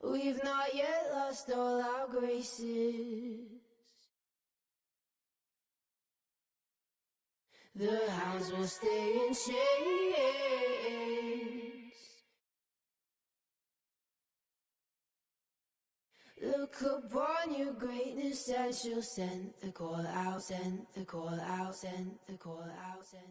We've not yet lost all our graces. The hounds will stay in chains. Look upon your greatness and she'll send the call out, send the call out, send the call out, send.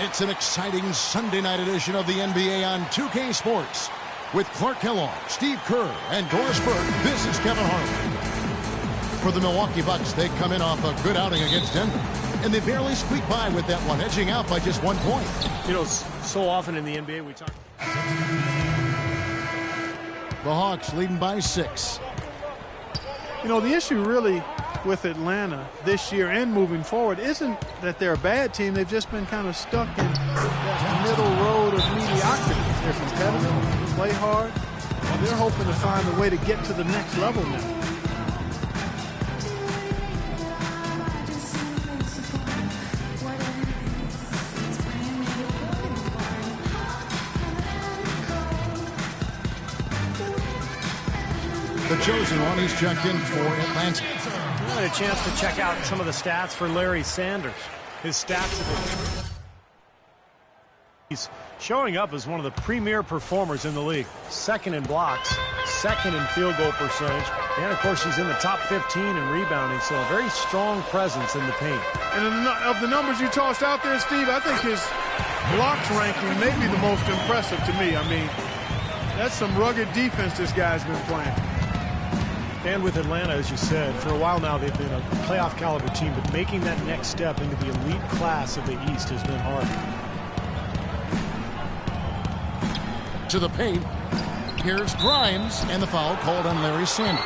It's an exciting Sunday night edition of the NBA on 2K Sports. With Clark Kellogg, Steve Kerr, and Doris Burke, this is Kevin Harlan. For the Milwaukee Bucks, they come in off a good outing against Denver, and they barely squeak by with that one, edging out by just 1 point. You know, so often in the NBA we talk. The Hawks leading by 6. You know, the issue really with Atlanta this year and moving forward isn't that they're a bad team. They've just been kind of stuck in that middle road of mediocrity. They're competitive, play hard, and they're hoping to find a way to get to the next level now. The chosen one, he's checked in for Atlanta. I had a chance to check out some of the stats for Larry Sanders. His stats have been... He's showing up as one of the premier performers in the league. Second in blocks, second in field goal percentage, and of course he's in the top 15 in rebounding, so a very strong presence in the paint. And of the numbers you tossed out there, Steve, I think his blocks ranking may be the most impressive to me. I mean, that's some rugged defense this guy's been playing. And with Atlanta, as you said, for a while now they've been a playoff caliber team, but making that next step into the elite class of the East has been hard. To the paint. Here's Grimes, and the foul called on Larry Sanders.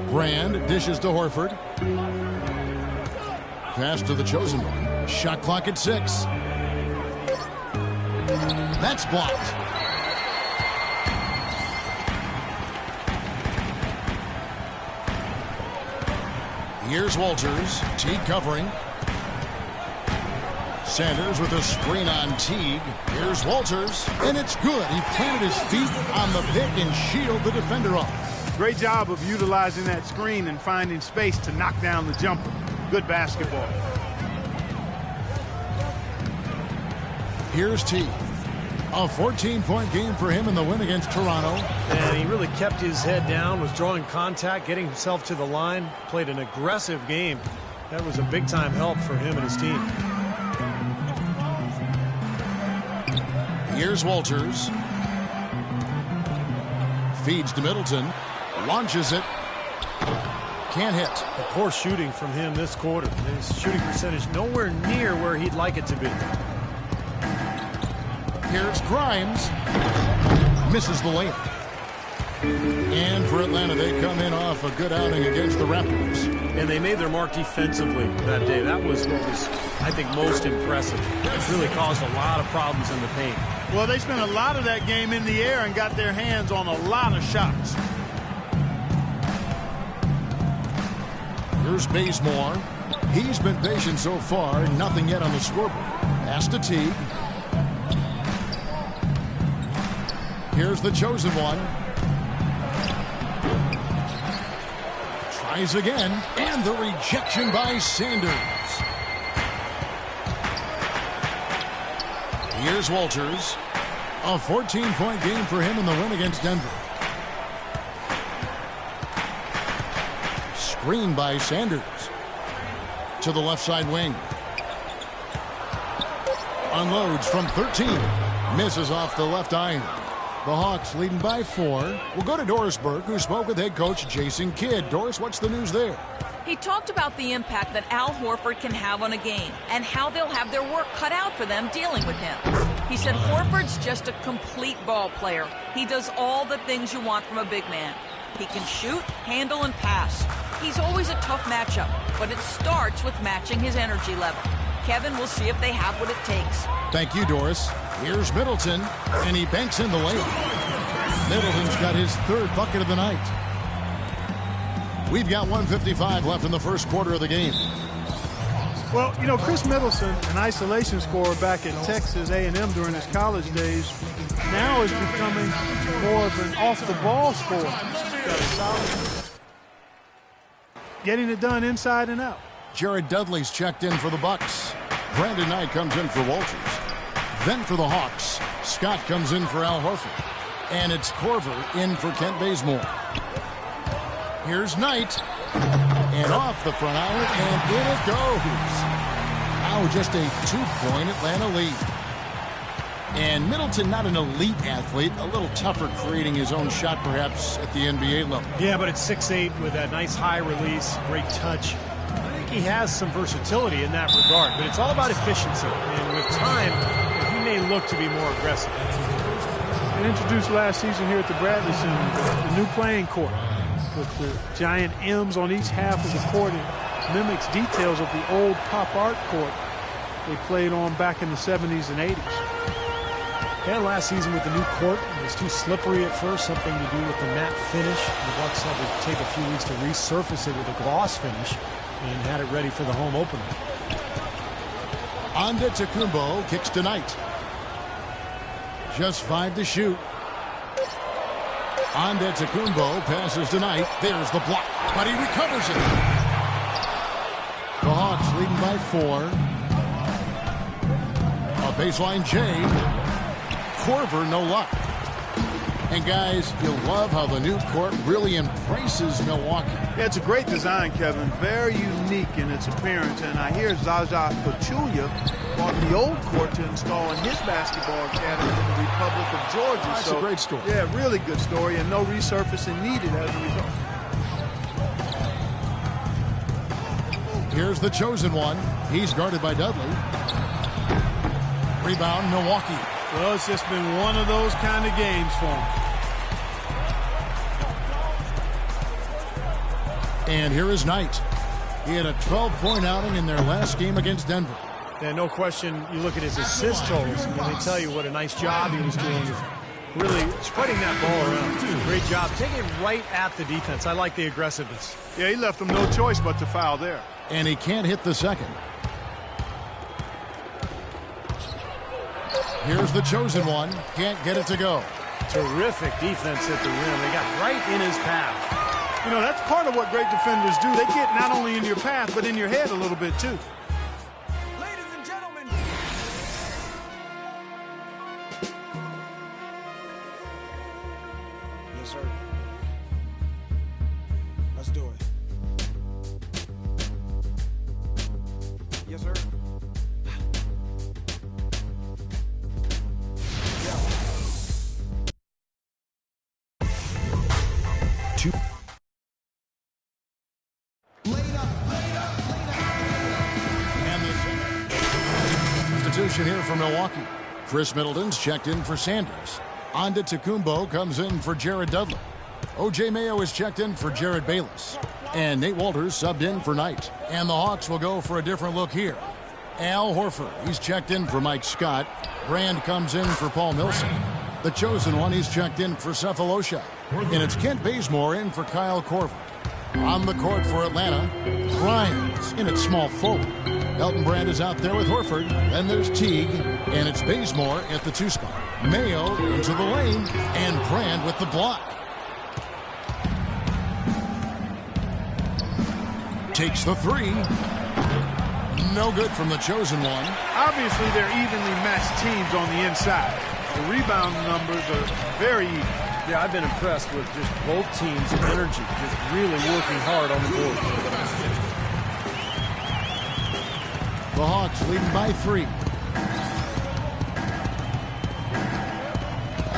Brand dishes to Horford. Pass to the chosen one. Shot clock at 6. That's blocked. Here's Walters. Teague covering. Sanders with a screen on Teague. Here's Walters. And it's good. He planted his feet on the pick and shielded the defender off. Great job of utilizing that screen and finding space to knock down the jumper. Good basketball. Here's Teague. A 14-point game for him in the win against Toronto. And he really kept his head down, was drawing contact, getting himself to the line, played an aggressive game. That was a big-time help for him and his team. Here's Walters. Feeds to Middleton. Launches it. Can't hit. A poor shooting from him this quarter. His shooting percentage nowhere near where he'd like it to be. Here's Grimes. Misses the layup. And for Atlanta, they come in off a good outing against the Raptors. And they made their mark defensively that day. That was what was, I think, most impressive. It really caused a lot of problems in the paint. Well, they spent a lot of that game in the air and got their hands on a lot of shots. Here's Bazemore. He's been patient so far. Nothing yet on the scoreboard. Pass to Teague. Here's the chosen one. Tries again. And the rejection by Sanders. Here's Walters. A 14-point game for him in the win against Denver. Screen by Sanders. To the left side wing. Unloads from 13. Misses off the left iron. The Hawks leading by 4. We'll go to Doris Burke, who spoke with head coach Jason Kidd. Doris, what's the news there? He talked about the impact that Al Horford can have on a game and how they'll have their work cut out for them dealing with him. He said Horford's just a complete ball player. He does all the things you want from a big man. He can shoot, handle, and pass. He's always a tough matchup, but it starts with matching his energy level. Kevin will see if they have what it takes. Thank you, Doris. Here's Middleton, and he banks in the layup. Middleton's got his third bucket of the night. We've got 1:55 left in the first quarter of the game. Well, you know, Chris Middleton, an isolation scorer back at Texas A&M during his college days, now is becoming more of an off-the-ball scorer. Getting it done inside and out. Jared Dudley's checked in for the Bucks. Brandon Knight comes in for Walters. Then for the Hawks, Scott comes in for Al Horford. And it's Korver in for Kent Bazemore. Here's Knight. And off the front iron, and in it goes. Now just a 2-point Atlanta lead. And Middleton, not an elite athlete, a little tougher creating his own shot perhaps at the NBA level. Yeah, but it's 6'8" with that nice high release, great touch. I think he has some versatility in that regard, but it's all about efficiency. And with time, he may look to be more aggressive. And introduced last season here at the Bradley Center, the new playing court with the giant M's on each half of the court. It mimics details of the old pop art court they played on back in the 70s and 80s. And last season with the new court, it was too slippery at first, something to do with the matte finish. The Bucks had to take a few weeks to resurface it with a gloss finish and had it ready for the home opener. Antetokounmpo kicks to Knight. Just 5 to shoot. Antetokounmpo passes to Knight. There's the block, but he recovers it. The Hawks leading by 4. A baseline J. Korver, no luck. And guys, you'll love how the new court really embraces Milwaukee. Yeah, it's a great design, Kevin. Very unique in its appearance. And I hear Zaza Pachulia bought the old court to install in his basketball academy in the Republic of Georgia. That's a great story. Yeah, really good story, and no resurfacing needed as a result. Here's the chosen one. He's guarded by Dudley. Rebound, Milwaukee. Well, it's just been one of those kind of games for him. And here is Knight. He had a 12-point outing in their last game against Denver. Yeah, no question. You look at his assist totals, and they tell you what a nice job he was doing with really spreading that ball around. Great job. Taking it right at the defense. I like the aggressiveness. Yeah, he left them no choice but to foul there. And he can't hit the second. Here's the chosen one. Can't get it to go. Terrific defense at the rim. They got right in his path. You know, that's part of what great defenders do. They get not only in your path, but in your head a little bit, too. Ladies and gentlemen. Yes, sir. Let's do it. Yes, sir. Substitution here for Milwaukee. Chris Middleton's checked in for Sanders. Antetokounmpo comes in for Jared Dudley. O.J. Mayo is checked in for Jared Bayless. And Nate Walters subbed in for Knight. And the Hawks will go for a different look here. Al Horford, he's checked in for Mike Scott. Brand comes in for Paul Millsap. The chosen one, he's checked in for Cephalosha. And it's Kent Bazemore in for Kyle Korver. On the court for Atlanta, Grimes in at small forward. Elton Brand is out there with Horford. Then there's Teague, and it's Bazemore at the 2 spot. Mayo into the lane, and Brand with the block. Takes the 3. No good from the chosen one. Obviously, they're evenly matched teams on the inside. The rebound numbers are very even. Yeah, I've been impressed with just both teams' energy, just really working hard on the board. The Hawks leading by 3.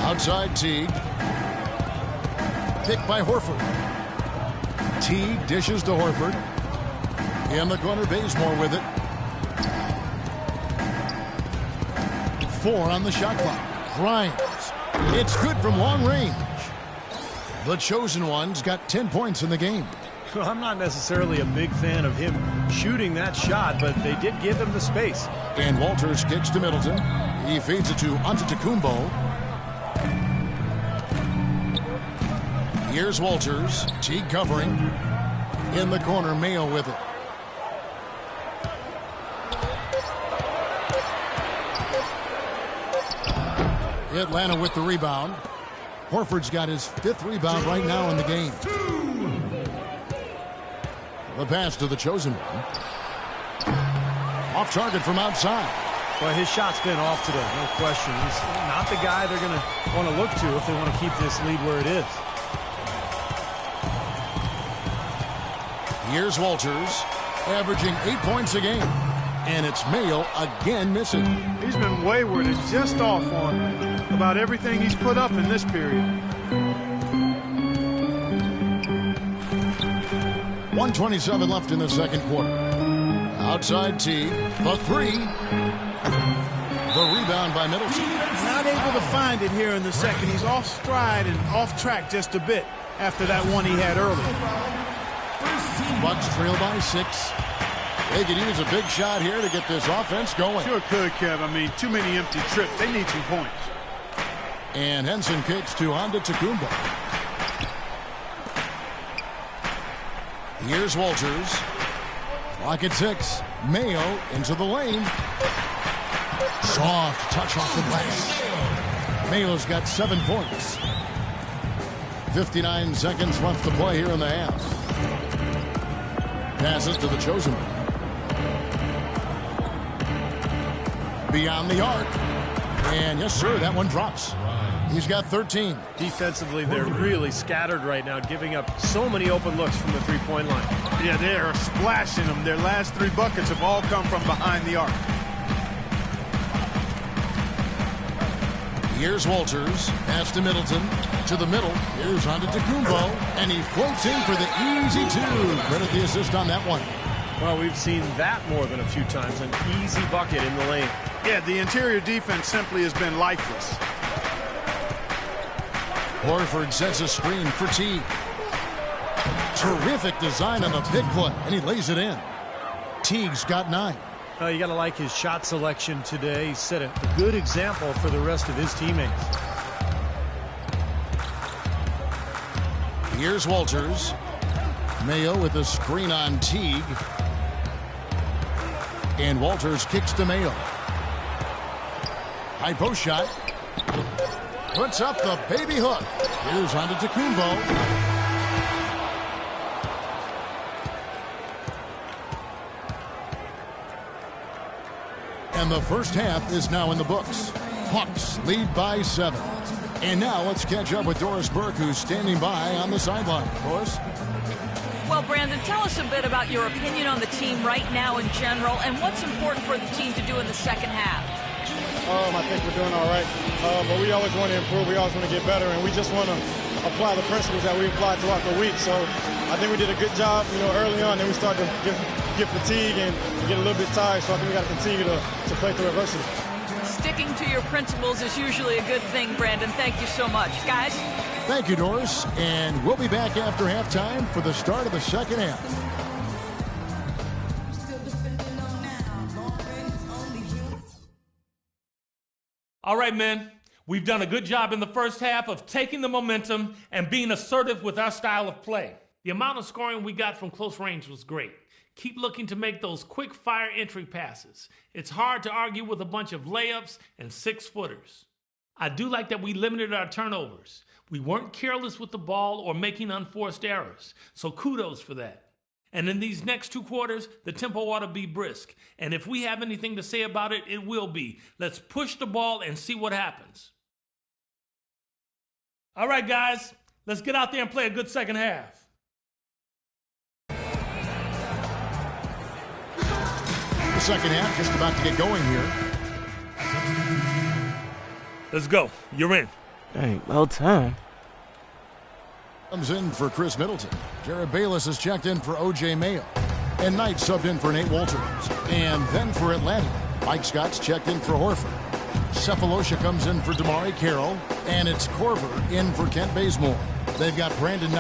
Outside Teague. Picked by Horford. Teague dishes to Horford. In the corner, Bazemore with it. 4 on the shot clock. Grimes. It's good from long range. The chosen one's got 10 points in the game. Well, I'm not necessarily a big fan of him shooting that shot, but they did give him the space. And Walters kicks to Middleton. He feeds it to Antetokounmpo. Here's Walters. Teague covering. In the corner, Mayo with it. Atlanta with the rebound. Horford's got his 5th rebound right now in the game. The pass to the chosen one. Off target from outside. Well, his shot's been off today, no question. He's not the guy they're going to want to look to if they want to keep this lead where it is. Here's Walters, averaging 8 points a game. And it's Mayo again missing. He's been wayward and just off on about everything he's put up in this period. 1:27 left in the second quarter. Outside Teague, the 3. The rebound by Middleton. Not able to find it here in the second. He's off stride and off track just a bit after that one he had earlier. Bucks trail by 6. They could use a big shot here to get this offense going. Sure could, Kev. I mean, too many empty trips. They need some points. And Henson kicks to Antetokounmpo. Here's Walters. Clock at 6. Mayo into the lane. Soft touch off the glass. Mayo's got 7 points. 59 seconds left to play here in the half. Passes to the chosen one. Beyond the arc. And yes, sir, that one drops. He's got 13. Defensively, they're really scattered right now, giving up so many open looks from the three-point line. Yeah, they are splashing them. Their last 3 buckets have all come from behind the arc. Here's Walters. Pass to Middleton. To the middle. Here's Antetokounmpo. And he floats in for the easy 2. Credit the assist on that one. Well, we've seen that more than a few times. An easy bucket in the lane. Yeah, the interior defense simply has been lifeless. Horford sets a screen for Teague. Terrific design on the pick play, and he lays it in. Teague's got 9. You got to like his shot selection today. He set a good example for the rest of his teammates. Here's Walters. Mayo with a screen on Teague. And Walters kicks to Mayo. High post shot. Puts up the baby hook. Here's Antetokounmpo. And the first half is now in the books. Hawks lead by 7. And now let's catch up with Doris Burke, who's standing by on the sideline. Doris? Well, Brandon, tell us a bit about your opinion on the team right now in general and what's important for the team to do in the second half. I think we're doing all right, but we always want to improve. We always want to get better, and we just want to apply the principles that we applied throughout the week. So I think we did a good job, early on. Then we started to get fatigue and get a little bit tired. So I think we got to continue to play through adversity. Sticking to your principles is usually a good thing, Brandon. Thank you so much. Guys? Thank you, Doris. And we'll be back after halftime for the start of the second half. All right, men. We've done a good job in the first half of taking the momentum and being assertive with our style of play. The amount of scoring we got from close range was great. Keep looking to make those quick-fire entry passes. It's hard to argue with a bunch of layups and 6-footers. I do like that we limited our turnovers. We weren't careless with the ball or making unforced errors, so kudos for that. And in these next 2 quarters, the tempo ought to be brisk. And if we have anything to say about it, it will be. Let's push the ball and see what happens. All right, guys, let's get out there and play a good second half. The second half just about to get going here. Let's go. You're in. Dang, well time. Comes in for Chris Middleton. Jared Bayless has checked in for O.J. Mayo. And Knight subbed in for Nate Walters. And then for Atlanta, Mike Scott's checked in for Horford. Cephalosha comes in for Damari Carroll. And it's Korver in for Kent Bazemore. They've got Brandon Knight